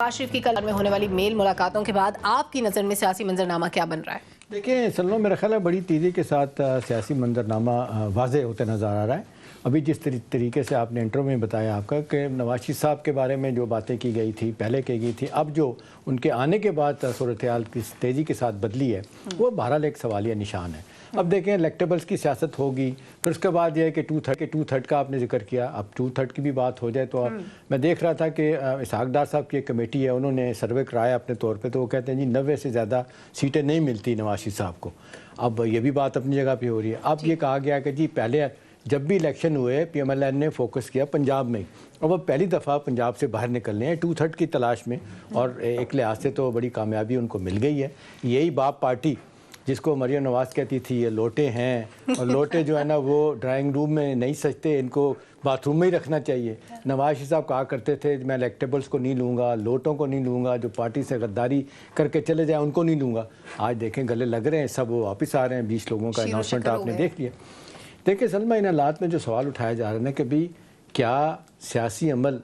نواز شریف کی کل میں ہونے والی میل ملاقاتوں کے بعد آپ کی نظر میں سیاسی منظرنامہ کیا بن رہا ہے؟ دیکھیں سلمہ، میرا خیال ہے بڑی تیزی کے ساتھ سیاسی منظرنامہ واضح ہوتا نظر آ رہا ہے۔ ابھی جس طریقے سے آپ نے انٹرو میں بتایا آپ کا کہ نواز شریف صاحب کے بارے میں جو باتیں کی گئی تھی پہلے کی گئی تھی، اب جو ان کے آنے کے بعد صورتحال کی تیزی کے ساتھ بدلی ہے وہ بہرحال ایک سوالیہ نشان ہے۔ اب دیکھیں الیکٹیبلز کی سیاست ہوگی، پھر اس کے بعد یہ ہے کہ ٹو تھرڈ کا آپ نے ذکر کیا۔ اب 2/3 کی بھی بات ہو جائے تو میں دیکھ رہا تھا کہ اسحاق ڈار صاحب کی ایک کمیٹی ہے، انہوں نے سروے کرایا اپنے طور پہ، تو وہ کہتے ہیں جی 90 سے زیادہ سیٹیں نہیں ملتی نواز شریف صاحب کو۔ اب یہ بھی بات اپنی جگہ پہ ہو رہی ہے۔ اب یہ کہا گیا کہ جی پہلے جب بھی الیکشن ہوئے پی ایم ایل این نے فوکس کیا پنجاب میں، اب وہ پہلی دفعہ پنجاب سے باہر نکلنے ہیں 2/3 کی تلاش میں، اور ایک لحاظ سے تو بڑی کامیابی ان کو مل گئی ہے۔ یہی باپ پارٹی جس کو مریم نواز کہتی تھی یہ لوٹے ہیں، اور لوٹے جو ہے نا وہ ڈرائنگ روم میں نہیں سجتے، ان کو باتھ روم میں ہی رکھنا چاہیے۔ نواز شریف صاحب کہا کرتے تھے میں الیکٹیبلز کو نہیں لوں گا، لوٹوں کو نہیں لوں گا، جو پارٹی سے غداری کر کے چلے جائیں ان کو نہیں لوں گا۔ آج دیکھیں گلے لگ رہے ہیں، سب وہ واپس آ رہے ہیں، 20 لوگوں کا اناؤنسمنٹ آپ نے دیکھ لیا۔ دیکھیں سلمہ، ان حالات میں جو سوال اٹھایا جا رہا ہے نا کہ بھی کیا سیاسی عمل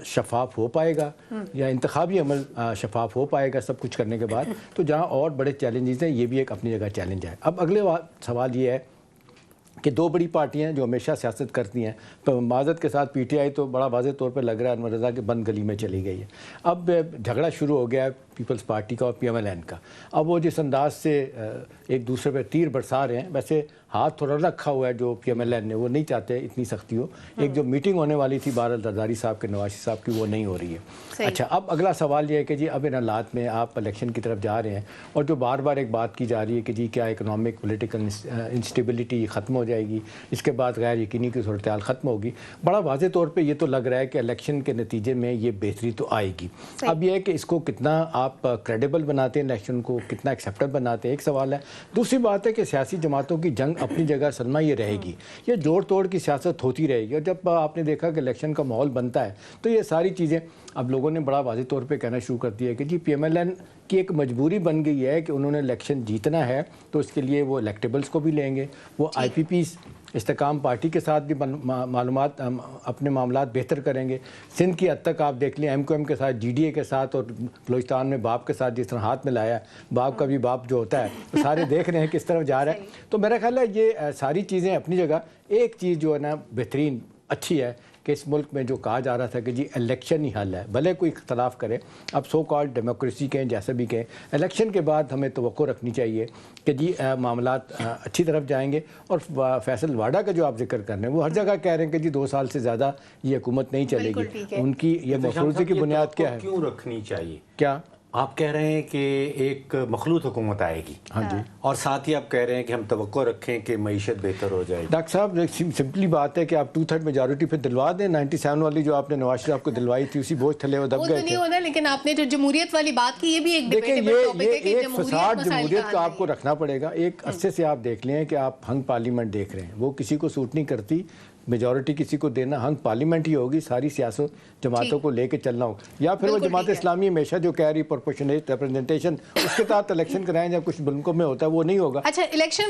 شفاف ہو پائے گا یا انتخابی عمل شفاف ہو پائے گا سب کچھ کرنے کے بعد، تو جہاں اور بڑے چیلنجز ہیں یہ بھی ایک اپنی جگہ چیلنج ہے۔ اب اگلے سوال یہ ہے کہ دو بڑی پارٹیاں جو ہمیشہ سیاست کرتی ہیں، معذرت کے ساتھ پی ٹی آئی تو بڑا واضح طور پہ لگ رہا ہے انور رضا کے بند گلی میں چلی گئی ہے۔ اب جھگڑا شروع ہو گیا ہے پیپلز پارٹی کا اور پی ایم ایل این کا۔ اب وہ جس انداز سے ایک دوسرے پہ تیر برسا رہے ہیں، ویسے ہاتھ تھوڑا رکھا ہوا ہے جو پی ایم ایل این نے، وہ نہیں چاہتے اتنی سختی ہو۔ ایک جو میٹنگ ہونے والی تھی بہرحال زرداری صاحب کے نواز شریف صاحب کی، وہ نہیں ہو رہی ہے۔ اچھا، اب اگلا سوال یہ ہے کہ جی اب ان حالات میں آپ الیکشن کی طرف جا رہے ہیں، اور جو بار بار ایک بات کی جا رہی ہے کہ جی کیا اکنامک پولیٹیکل انسٹیبلٹی ختم ہو جائے گی، اس کے بعد غیر یقینی کی صورتحال ختم ہوگی، بڑا واضح طور پہ یہ تو لگ رہا ہے کہ الیکشن کے نتیجے میں یہ بہتری تو آئے گی۔ اب یہ ہے کہ اس کو کتنا آپ کریڈیبل بناتے ہیں، الیکشن کو کتنا ایکسیپٹیبل بناتے ہیں، ایک سوال ہے۔ دوسری بات ہے کہ سیاسی جماعتوں کی جنگ اپنی جگہ سلمہ یہ رہے گی، یہ جوڑ توڑ کی سیاست ہوتی رہے گی، اور جب آپ نے دیکھا کہ الیکشن کا ماحول بنتا ہے تو یہ ساری چیزیں اب لوگوں نے بڑا واضح طور پہ کہنا شروع کر دیا ہے کہ جی پی ایم ایل این کی ایک مجبوری بن گئی ہے کہ انہوں نے الیکشن جیتنا ہے، تو اس کے لیے وہ الیکٹیبلز کو بھی لیں گے، وہ آئی پی پی استحکام پارٹی کے ساتھ بھی معلومات اپنے معاملات بہتر کریں گے۔ سندھ کی حد تک آپ دیکھ لیں، ایم کیو ایم کے ساتھ، جی ڈی اے کے ساتھ، اور بلوچستان میں باپ کے ساتھ جس طرح ہاتھ میں لایا ہے، باپ کا بھی باپ جو ہوتا ہے، وہ سارے دیکھ رہے ہیں کس طرف جا رہا ہے۔ تو میرا خیال ہے یہ ساری چیزیں اپنی جگہ، ایک چیز جو ہے نا بہترین اچھی ہے کہ اس ملک میں جو کہا جا رہا تھا کہ جی الیکشن ہی حل ہے، بھلے کوئی اختلاف کرے، اب سو کالڈ ڈیموکریسی کہیں جیسے بھی کہیں، الیکشن کے بعد ہمیں توقع رکھنی چاہیے کہ جی معاملات اچھی طرف جائیں گے۔ اور فیصل واڈا کا جو آپ ذکر کر رہے ہیں، وہ ہر جگہ کہہ رہے ہیں کہ جی 2 سال سے زیادہ یہ حکومت نہیں چلے گی۔ ان کی یہ مفروضے کی بنیاد کیا ہے؟ کیوں رکھنی چاہیے؟ کیا آپ کہہ رہے ہیں کہ ایک مخلوط حکومت آئے گی، ہاں جی، اور ساتھ ہی آپ کہہ رہے ہیں کہ ہم توقع رکھیں کہ معیشت بہتر ہو جائے گی۔ ڈاکٹر صاحب سمپلی بات ہے کہ آپ 2/3 میجورٹی پہ دلوا دیں، 97 والی جو آپ نے نواز شریف کو دلوائی تھی اسی بوجھ تھلے وہ دب گئے تھے۔ ہونا، لیکن آپ نے جو جمہوریت والی بات کی، یہ بھی ایک دیکھیں یہ ایک فساد جمہوریت کا آپ کو رکھنا پڑے گا۔ ایک عرصے سے آپ دیکھ لیں کہ آپ ہنگ پارلیمنٹ دیکھ رہے ہیں، وہ کسی کو سوٹ نہیں کرتی، میجورٹی کسی کو دینا، ہنگ پارلیمنٹ ہی ہوگی، ساری سیاست جماعتوں کو لے کے چلنا ہو، یا پھر وہ جماعت اسلامی ہمیشہ جو کہہ رہی پرپورشنیٹ ریپرزنٹیشن، اس کے تحت الیکشن کرائیں، جب کچھ ملکوں میں ہوتا ہے وہ نہیں ہوگا۔ اچھا، الیکشن